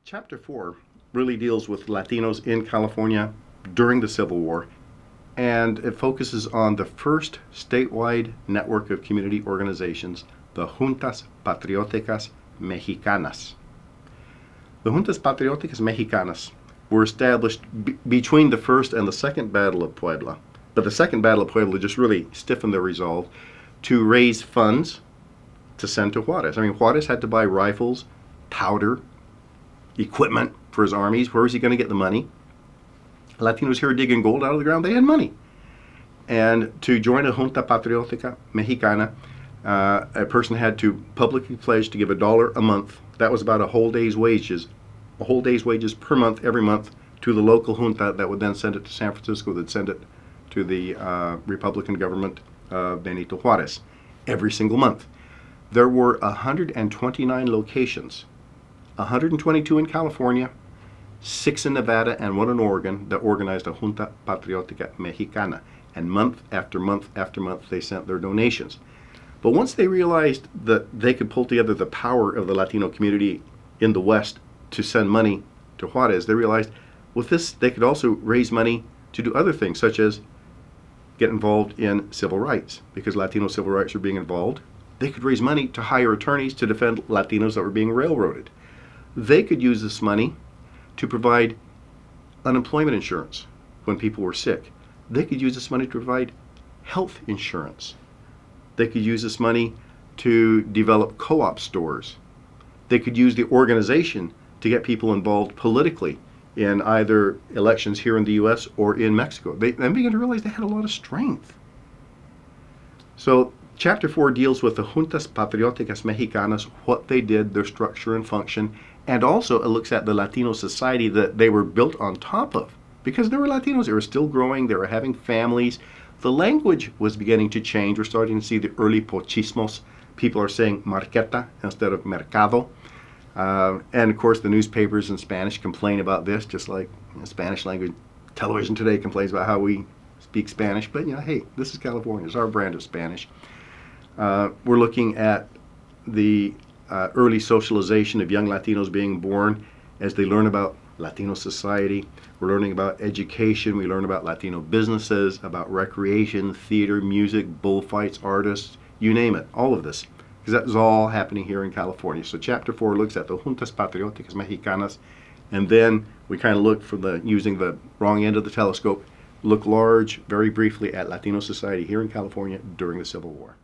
Chapter 4 really deals with Latinos in California during the Civil War, and it focuses on the first statewide network of community organizations, the Juntas Patrioticas Mexicanas. The Juntas Patrioticas Mexicanas were established between the First and the Second Battle of Puebla, but the Second Battle of Puebla just really stiffened their resolve to raise funds to send to Juarez. I mean, Juarez had to buy rifles, powder, equipment for his armies. Where was he going to get the money? Latinos here digging gold out of the ground. They had money. And to join a Junta Patriotica Mexicana, a person had to publicly pledge to give $1 a month. That was about a whole day's wages per month, every month, to the local junta that would then send it to San Francisco, that send it to the Republican government of Benito Juarez every single month. There were 129 locations, 122 in California, 6 in Nevada, and 1 in Oregon that organized a Junta Patriotica Mexicana. And month after month after month, they sent their donations. But once they realized that they could pull together the power of the Latino community in the West to send money to Juarez, they realized with this they could also raise money to do other things, such as get involved in civil rights. Because Latino civil rights were being involved, they could raise money to hire attorneys to defend Latinos that were being railroaded. They could use this money to provide unemployment insurance when people were sick. They could use this money to provide health insurance. They could use this money to develop co-op stores. They could use the organization to get people involved politically in either elections here in the U.S. or in Mexico. They then began to realize they had a lot of strength. So Chapter 4 deals with the Juntas Patrioticas Mexicanas, what they did, their structure and function, and also it looks at the Latino society that they were built on top of. Because there were Latinos, they were still growing, they were having families. The language was beginning to change. We're starting to see the early pochismos. People are saying marqueta instead of mercado. And of course the newspapers in Spanish complain about this, just like Spanish language television today complains about how we speak Spanish. But hey, this is California, it's our brand of Spanish. We're looking at the early socialization of young Latinos being born as they learn about Latino society. We're learning about education. We learn about Latino businesses, about recreation, theater, music, bullfights, artists, you name it, all of this. Because that is all happening here in California. So Chapter 4 looks at the Juntas Patrioticas Mexicanas, and then we kind of look from using the wrong end of the telescope, look large, very briefly at Latino society here in California during the Civil War.